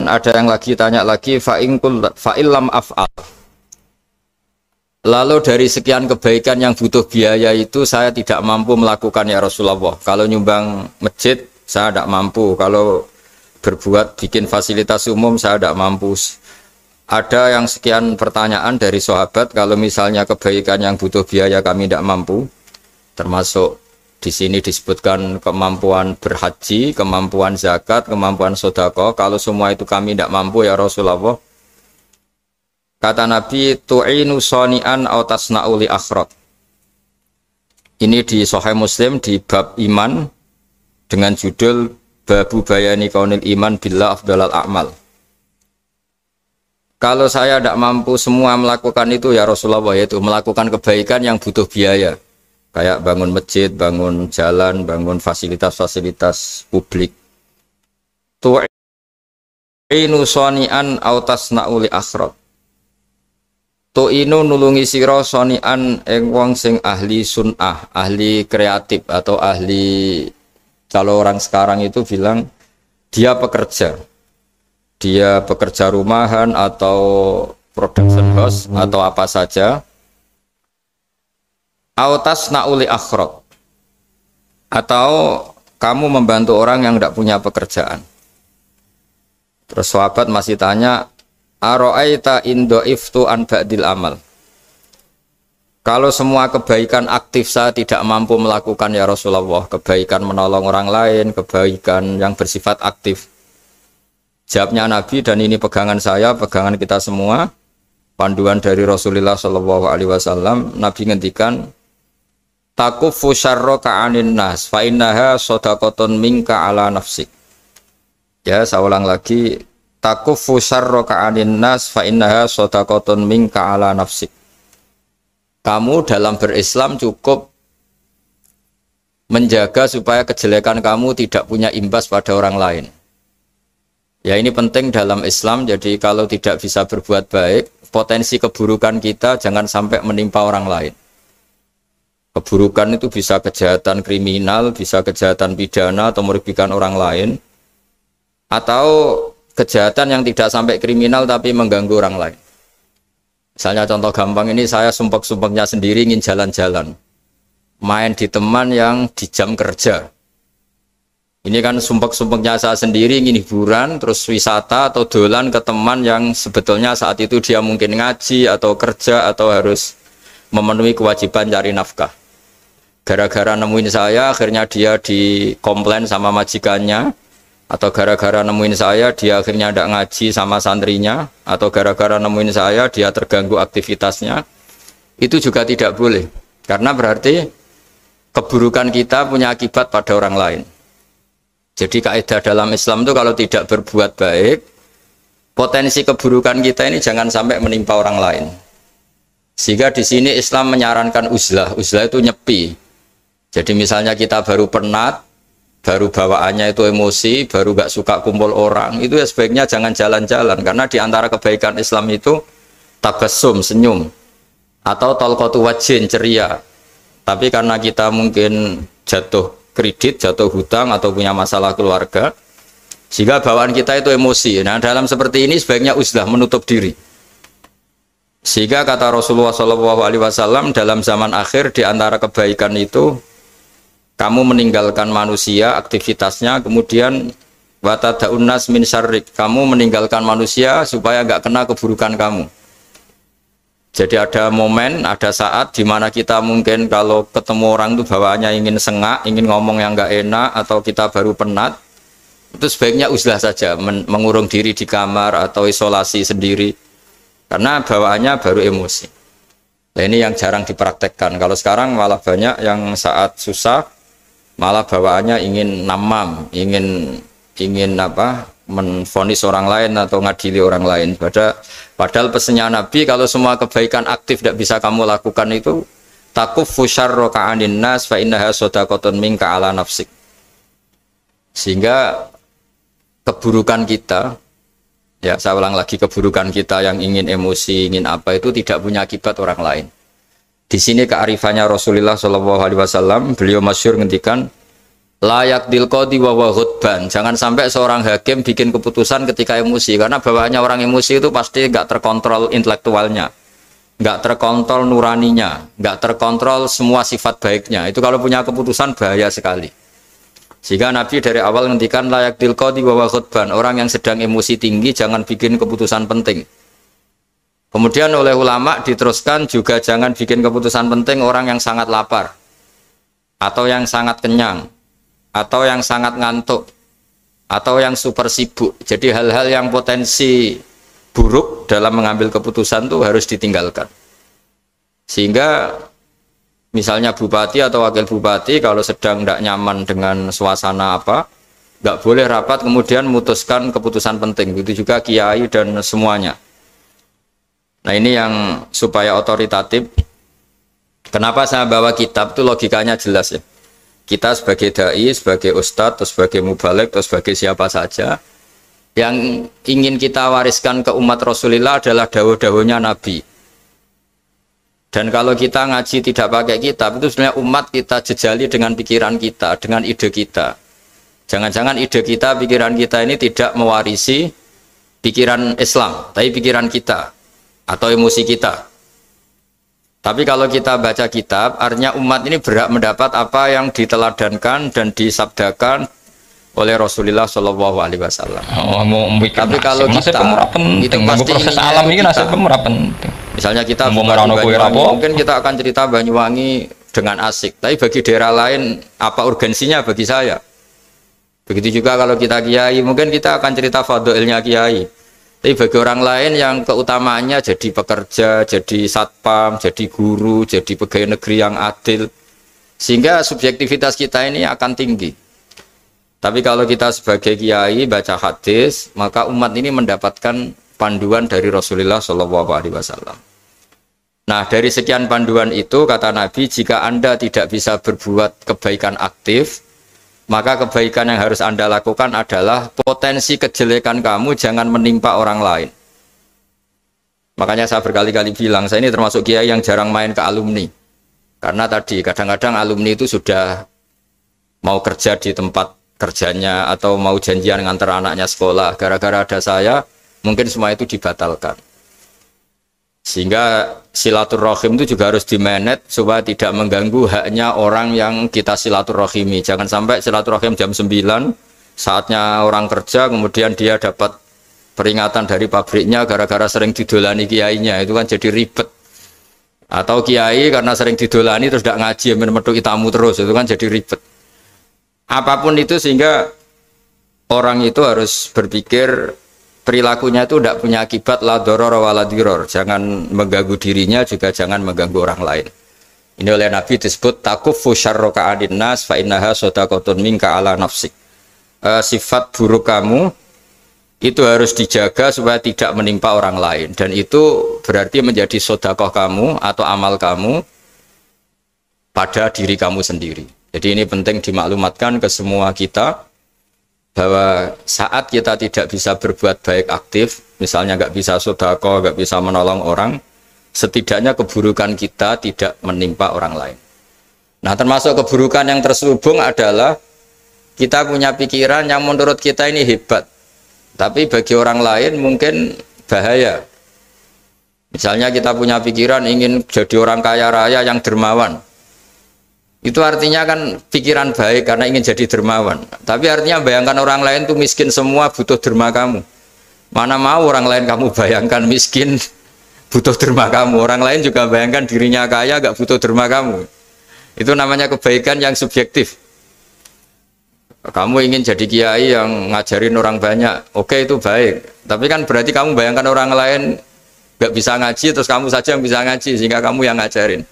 ada yang lagi tanya lagi fa'ilam af'al. Lalu dari sekian kebaikan yang butuh biaya itu saya tidak mampu melakukan ya Rasulullah. Kalau nyumbang masjid saya tidak mampu. Kalau berbuat bikin fasilitas umum saya tidak mampu. Ada yang sekian pertanyaan dari sahabat, kalau misalnya kebaikan yang butuh biaya kami tidak mampu, termasuk di sini disebutkan kemampuan berhaji, kemampuan zakat, kemampuan sedekah. Kalau semua itu kami tidak mampu ya Rasulullah. Kata Nabi, tu'inu soni'an aw tasna'u li akhraq. Ini di Sahih Muslim di bab iman dengan judul Babu Bayani Kaunil Iman Billah Afdalal A'mal. Kalau saya tidak mampu semua melakukan itu ya Rasulullah, yaitu melakukan kebaikan yang butuh biaya. Kayak bangun masjid, bangun jalan, bangun fasilitas-fasilitas publik. Tu'inu soni'an aw tasna'u li akhraq. Tu'inu nulungi sira soni'an ing wong sing ahli sun'ah, ahli kreatif atau ahli, kalau orang sekarang itu bilang dia pekerja. Dia pekerja rumahan atau production house atau apa saja. Autas nauli akhraq, atau kamu membantu orang yang tidak punya pekerjaan. Terus sahabat masih tanya, aro'aita indo'iftu an ba'dil amal. Kalau semua kebaikan aktif saya tidak mampu melakukan ya Rasulullah, kebaikan menolong orang lain, kebaikan yang bersifat aktif. Jawabnya Nabi, dan ini pegangan saya, pegangan kita semua, panduan dari Rasulullah SAW. Nabi ngendikan, takufu syarroka anin nas fa innaha sodakotun minka ala nafsik. Ya, saya ulang lagi, takufu syarroka anin nas fa innaha sodakotun minka ala nafsik. Kamu dalam berislam cukup menjaga supaya kejelekan kamu tidak punya imbas pada orang lain. Ya, ini penting dalam Islam. Jadi kalau tidak bisa berbuat baik, potensi keburukan kita jangan sampai menimpa orang lain. Keburukan itu bisa kejahatan kriminal, bisa kejahatan pidana atau merugikan orang lain, atau kejahatan yang tidak sampai kriminal tapi mengganggu orang lain. Misalnya contoh gampang ini, saya sumpek-sumpeknya sendiri ingin jalan-jalan, main di teman yang di jam kerja. Ini kan sumpek-sumpeknya saya sendiri ingin hiburan, terus wisata atau dolan ke teman yang sebetulnya saat itu dia mungkin ngaji atau kerja atau harus memenuhi kewajiban cari nafkah. Gara-gara nemuin saya, akhirnya dia dikomplain sama majikannya, atau gara-gara nemuin saya, dia akhirnya tidak ngaji sama santrinya, atau gara-gara nemuin saya, dia terganggu aktivitasnya. Itu juga tidak boleh, karena berarti keburukan kita punya akibat pada orang lain. Jadi kaidah dalam Islam itu kalau tidak berbuat baik, potensi keburukan kita ini jangan sampai menimpa orang lain. Sehingga di sini Islam menyarankan uzlah. Uzlah itu nyepi. Jadi misalnya kita baru penat, baru bawaannya itu emosi, baru gak suka kumpul orang, itu ya sebaiknya jangan jalan-jalan. Karena di antara kebaikan Islam itu tabassum, senyum, atau talqatu wajhin, ceria. Tapi karena kita mungkin jatuh kredit, jatuh hutang, atau punya masalah keluarga, sehingga bawaan kita itu emosi. Nah, dalam seperti ini sebaiknya uzlah, menutup diri. Sehingga kata Rasulullah SAW, dalam zaman akhir di antara kebaikan itu kamu meninggalkan manusia aktivitasnya, kemudian watadaun nas min syarrik, kamu meninggalkan manusia supaya nggak kena keburukan kamu. Jadi ada momen, ada saat di mana kita mungkin kalau ketemu orang itu bawaannya ingin sengak, ingin ngomong yang nggak enak, atau kita baru penat, itu sebaiknya uzlah saja, mengurung diri di kamar atau isolasi sendiri, karena bawaannya baru emosi. Nah, ini yang jarang dipraktekkan. Kalau sekarang malah banyak yang saat susah, malah bawaannya ingin namam, ingin menvonis orang lain atau ngadili orang lain. Padahal pesannya Nabi, kalau semua kebaikan aktif tidak bisa kamu lakukan itu, takuffu syarroka anin nas fa innaha sodakotun minka ala nafsik. Sehingga keburukan kita, ya saya ulang lagi, keburukan kita yang ingin emosi, ingin apa, itu tidak punya akibat orang lain. Di sini kearifannya Rasulullah SAW, beliau masyhur ngendikan, layak dilqadi wa huwa ghadban. Jangan sampai seorang hakim bikin keputusan ketika emosi, karena bawaannya orang emosi itu pasti nggak terkontrol intelektualnya, nggak terkontrol nuraninya, nggak terkontrol semua sifat baiknya. Itu kalau punya keputusan bahaya sekali. Sehingga Nabi dari awal ngendikan layak dilqadi wa huwa ghadban. Orang yang sedang emosi tinggi jangan bikin keputusan penting. Kemudian oleh ulama diteruskan juga jangan bikin keputusan penting orang yang sangat lapar, atau yang sangat kenyang, atau yang sangat ngantuk, atau yang super sibuk. Jadi hal-hal yang potensi buruk dalam mengambil keputusan itu harus ditinggalkan. Sehingga misalnya bupati atau wakil bupati kalau sedang tidak nyaman dengan suasana apa, nggak boleh rapat kemudian memutuskan keputusan penting. Begitu juga kiai dan semuanya. Nah ini yang supaya otoritatif. Kenapa saya bawa kitab itu logikanya jelas ya. Kita sebagai dai, sebagai ustadz, atau sebagai mubalek, atau sebagai siapa saja, yang ingin kita wariskan ke umat Rasulullah adalah dawuh-dawuhnya Nabi. Dan kalau kita ngaji tidak pakai kitab, itu sebenarnya umat kita jejali dengan pikiran kita, dengan ide kita. Jangan-jangan ide kita, pikiran kita ini tidak mewarisi pikiran Islam, tapi pikiran kita atau emosi kita. Tapi kalau kita baca kitab, artinya umat ini berhak mendapat apa yang diteladankan dan disabdakan oleh Rasulullah Shallallahu Alaihi Wasallam. Tapi kalau kita itu pasti proses alam ini nasib penting. Misalnya kita mungkin kita akan cerita Banyuwangi dengan asik, tapi bagi daerah lain apa urgensinya bagi saya? Begitu juga kalau kita kiai, mungkin kita akan cerita fadilnya kiai. Tapi bagi orang lain yang keutamaannya jadi pekerja, jadi satpam, jadi guru, jadi pegawai negeri yang adil, sehingga subjektivitas kita ini akan tinggi. Tapi kalau kita sebagai kiai baca hadis, maka umat ini mendapatkan panduan dari Rasulullah Shallallahu Alaihi Wasallam. Nah dari sekian panduan itu kata Nabi, jika Anda tidak bisa berbuat kebaikan aktif, maka kebaikan yang harus Anda lakukan adalah potensi kejelekan kamu jangan menimpa orang lain. Makanya saya berkali-kali bilang, saya ini termasuk kiai yang jarang main ke alumni. Karena tadi kadang-kadang alumni itu sudah mau kerja di tempat kerjanya atau mau janjian ngantar anaknya sekolah. Gara-gara ada saya, mungkin semua itu dibatalkan. Sehingga silaturahim itu juga harus dimanage supaya tidak mengganggu haknya orang yang kita silaturahimi. Jangan sampai silaturahim jam 9, saatnya orang kerja, kemudian dia dapat peringatan dari pabriknya gara-gara sering didolani kiainya. Itu kan jadi ribet. Atau kiai karena sering didolani terus tidak ngaji, menutupi tamu terus, itu kan jadi ribet. Apapun itu, sehingga orang itu harus berpikir perilakunya itu tidak punya akibat la doror wala diror. Jangan mengganggu dirinya, juga jangan mengganggu orang lain. Ini oleh Nabi disebut takuffu syarroka adin nas fa innaha sodakotun minka ala nafsik. Sifat buruk kamu itu harus dijaga supaya tidak menimpa orang lain, dan itu berarti menjadi sodakoh kamu atau amal kamu pada diri kamu sendiri. Jadi ini penting dimaklumatkan ke semua kita, bahwa saat kita tidak bisa berbuat baik aktif, misalnya nggak bisa sedekah, nggak bisa menolong orang, setidaknya keburukan kita tidak menimpa orang lain. Nah termasuk keburukan yang terselubung adalah kita punya pikiran yang menurut kita ini hebat, tapi bagi orang lain mungkin bahaya. Misalnya kita punya pikiran ingin jadi orang kaya raya yang dermawan. Itu artinya kan pikiran baik karena ingin jadi dermawan. Tapi artinya bayangkan orang lain tuh miskin semua butuh derma kamu. Mana mau orang lain kamu bayangkan miskin butuh derma kamu. Orang lain juga bayangkan dirinya kaya gak butuh derma kamu. Itu namanya kebaikan yang subjektif. Kamu ingin jadi kiai yang ngajarin orang banyak, oke itu baik. Tapi kan berarti kamu bayangkan orang lain gak bisa ngaji, terus kamu saja yang bisa ngaji sehingga kamu yang ngajarin.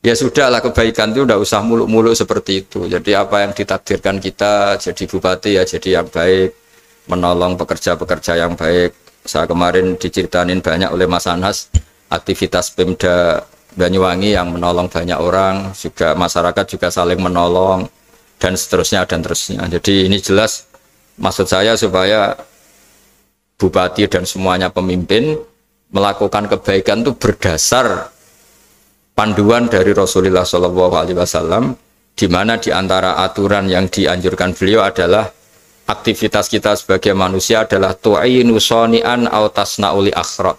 Ya sudahlah, kebaikan itu udah usah muluk-muluk seperti itu. Jadi apa yang ditakdirkan kita jadi bupati ya jadi yang baik, menolong pekerja-pekerja yang baik. Saya kemarin diceritain banyak oleh Mas Anas aktivitas Pemda Banyuwangi yang menolong banyak orang, juga masyarakat juga saling menolong dan seterusnya dan terusnya. Jadi ini jelas maksud saya supaya bupati dan semuanya pemimpin melakukan kebaikan itu berdasar panduan dari Rasulullah Shallallahu Alaihi Wasallam, di mana di antara aturan yang dianjurkan beliau adalah aktivitas kita sebagai manusia adalah tu'inu soni'an au tasna'uli akhra.